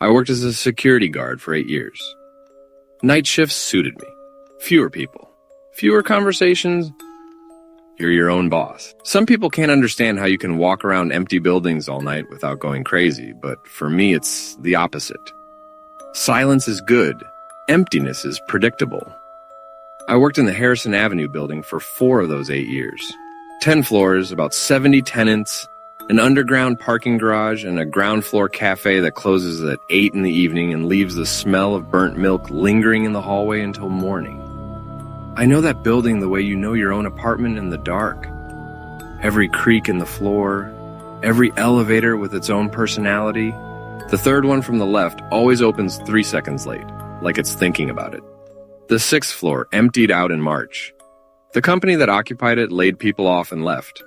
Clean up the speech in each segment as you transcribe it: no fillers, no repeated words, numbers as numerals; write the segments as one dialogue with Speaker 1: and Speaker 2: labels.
Speaker 1: I worked as a security guard for 8 years. Night shifts suited me. Fewer people. Fewer conversations. You're your own boss. Some people can't understand how you can walk around empty buildings all night without going crazy, but for me it's the opposite. Silence is good. Emptiness is predictable. I worked in the Harrison Avenue building for 4 of those 8 years. 10 floors, about 70 tenants, an underground parking garage, and a ground floor cafe that closes at 8 in the evening and leaves the smell of burnt milk lingering in the hallway until morning. I know that building the way you know your own apartment in the dark. Every creak in the floor, every elevator with its own personality. The third one from the left always opens 3 seconds late, like it's thinking about it. The 6th floor emptied out in March. The company that occupied it laid people off and left.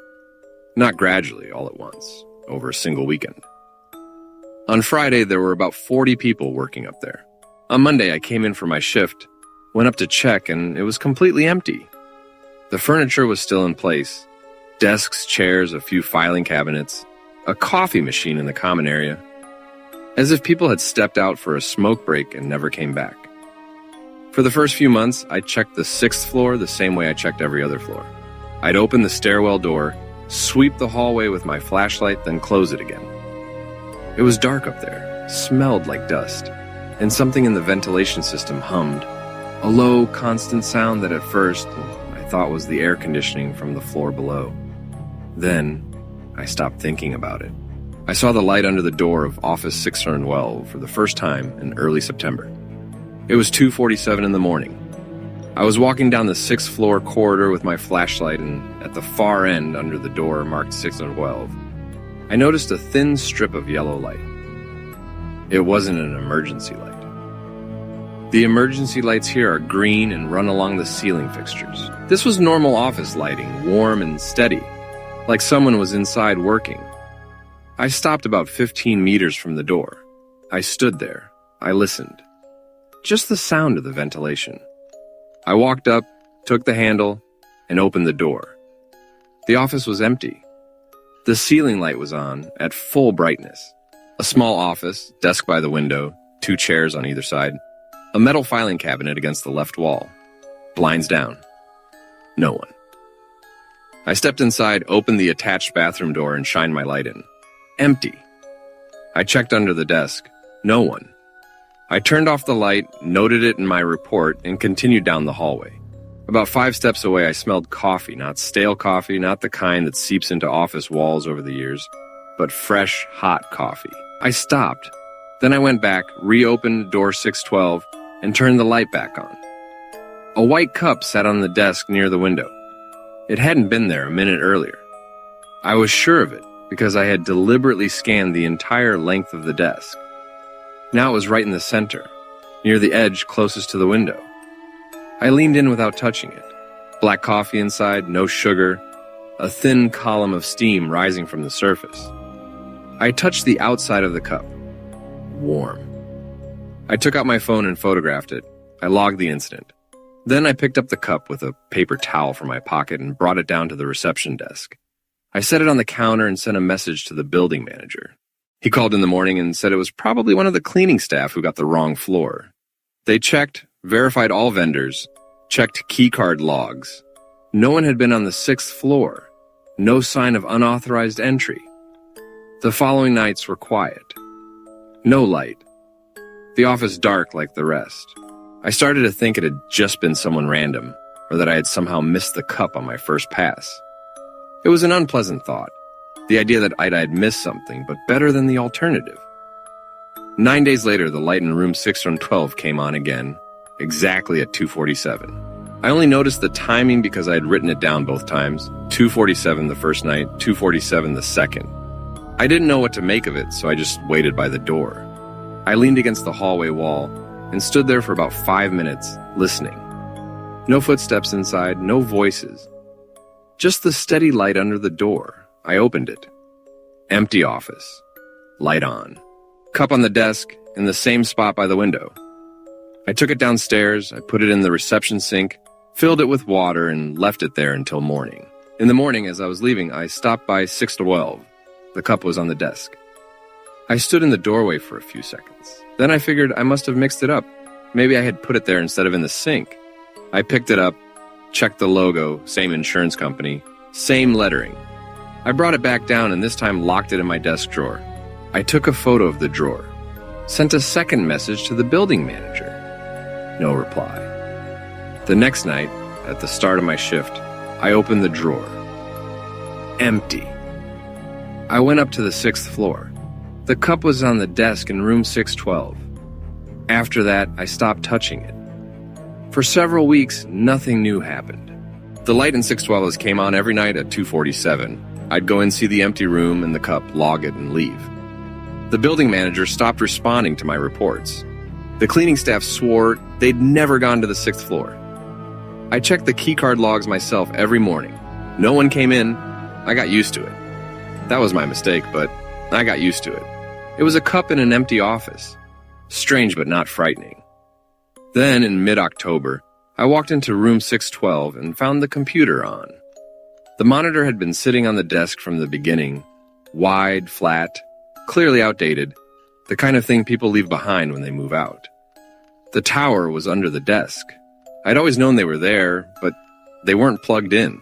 Speaker 1: Not gradually, all at once, over a single weekend. On Friday, there were about 40 people working up there. On Monday, I came in for my shift, went up to check, and it was completely empty. The furniture was still in place. Desks, chairs, a few filing cabinets, a coffee machine in the common area. As if people had stepped out for a smoke break and never came back. For the first few months, I checked the 6th floor the same way I checked every other floor. I'd open the stairwell door, sweep the hallway with my flashlight, then close it again. It was dark up there, smelled like dust, and something in the ventilation system hummed. A low, constant sound that at first I thought was the air conditioning from the floor below. Then, I stopped thinking about it. I saw the light under the door of Office 612 for the first time in early September. It was 2:47 in the morning. I was walking down the 6th floor corridor with my flashlight, and at the far end under the door marked 612, I noticed a thin strip of yellow light. It wasn't an emergency light. The emergency lights here are green and run along the ceiling fixtures. This was normal office lighting, warm and steady, like someone was inside working. I stopped about 15 meters from the door. I stood there. I listened. Just the sound of the ventilation. I walked up, took the handle, and opened the door. The office was empty. The ceiling light was on, at full brightness. A small office, desk by the window, 2 chairs on either side, a metal filing cabinet against the left wall. Blinds down. No one. I stepped inside, opened the attached bathroom door, and shined my light in. Empty. I checked under the desk. No one. I turned off the light, noted it in my report, and continued down the hallway. About 5 steps away, I smelled coffee, not stale coffee, not the kind that seeps into office walls over the years, but fresh, hot coffee. I stopped. Then I went back, reopened door 612, and turned the light back on. A white cup sat on the desk near the window. It hadn't been there a minute earlier. I was sure of it because I had deliberately scanned the entire length of the desk. Now it was right in the center, near the edge closest to the window. I leaned in without touching it. Black coffee inside, no sugar, a thin column of steam rising from the surface. I touched the outside of the cup. Warm. I took out my phone and photographed it. I logged the incident. Then I picked up the cup with a paper towel from my pocket and brought it down to the reception desk. I set it on the counter and sent a message to the building manager. He called in the morning and said it was probably one of the cleaning staff who got the wrong floor. They checked, verified all vendors, checked keycard logs. No one had been on the 6th floor. No sign of unauthorized entry. The following nights were quiet. No light. The office dark like the rest. I started to think it had just been someone random, or that I had somehow missed the cup on my first pass. It was an unpleasant thought. The idea that I'd missed something, but better than the alternative. 9 days later, the light in room 612 came on again, exactly at 2:47. I only noticed the timing because I had written it down both times, 2:47 the first night, 2:47 the second. I didn't know what to make of it, so I just waited by the door. I leaned against the hallway wall and stood there for about 5 minutes, listening. No footsteps inside, no voices. Just the steady light under the door. I opened it. Empty office. Light on. Cup on the desk, in the same spot by the window. I took it downstairs, I put it in the reception sink, filled it with water, and left it there until morning. In the morning, as I was leaving, I stopped by 612. The cup was on the desk. I stood in the doorway for a few seconds. Then I figured I must have mixed it up. Maybe I had put it there instead of in the sink. I picked it up, checked the logo, same insurance company, same lettering. I brought it back down and this time locked it in my desk drawer. I took a photo of the drawer, sent a second message to the building manager. No reply. The next night, at the start of my shift, I opened the drawer. Empty. I went up to the 6th floor. The cup was on the desk in room 612. After that, I stopped touching it. For several weeks, nothing new happened. The light in 612 came on every night at 2:47. I'd go and see the empty room and the cup, log it, and leave. The building manager stopped responding to my reports. The cleaning staff swore they'd never gone to the 6th floor. I checked the keycard logs myself every morning. No one came in. I got used to it. That was my mistake, but I got used to it. It was a cup in an empty office. Strange but not frightening. Then, in mid-October, I walked into room 612 and found the computer on. The monitor had been sitting on the desk from the beginning, wide, flat, clearly outdated, the kind of thing people leave behind when they move out. The tower was under the desk. I'd always known they were there, but they weren't plugged in.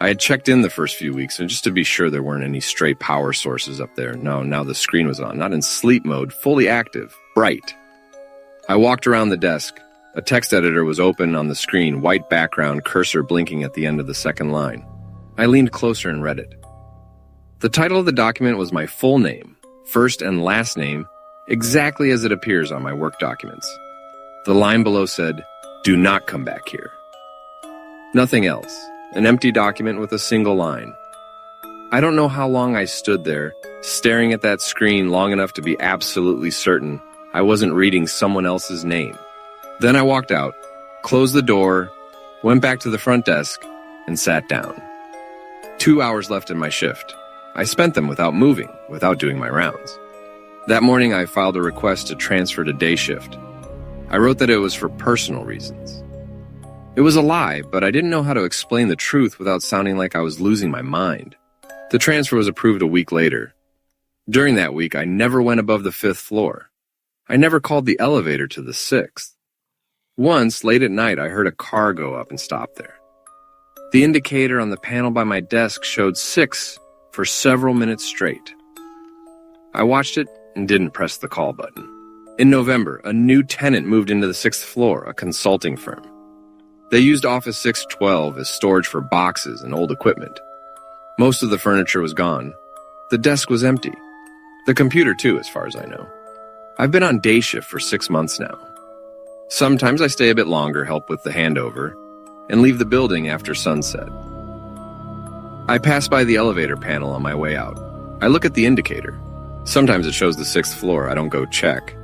Speaker 1: I had checked in the first few weeks, and just to be sure there weren't any stray power sources up there. No, now the screen was on, not in sleep mode, fully active, bright. I walked around the desk. A text editor was open on the screen, white background, cursor blinking at the end of the second line. I leaned closer and read it. The title of the document was my full name, first and last name, exactly as it appears on my work documents. The line below said, "Do not come back here." Nothing else. An empty document with a single line. I don't know how long I stood there, staring at that screen long enough to be absolutely certain I wasn't reading someone else's name. Then I walked out, closed the door, went back to the front desk, and sat down. 2 hours left in my shift. I spent them without moving, without doing my rounds. That morning, I filed a request to transfer to day shift. I wrote that it was for personal reasons. It was a lie, but I didn't know how to explain the truth without sounding like I was losing my mind. The transfer was approved a week later. During that week, I never went above the 5th floor. I never called the elevator to the 6th. Once, late at night, I heard a car go up and stop there. The indicator on the panel by my desk showed 6 for several minutes straight. I watched it and didn't press the call button. In November, a new tenant moved into the 6th floor, a consulting firm. They used Office 612 as storage for boxes and old equipment. Most of the furniture was gone. The desk was empty. The computer, too, as far as I know. I've been on day shift for 6 months now. Sometimes I stay a bit longer, help with the handover, and leave the building after sunset. I pass by the elevator panel on my way out. I look at the indicator. Sometimes it shows the 6th floor. I don't go check.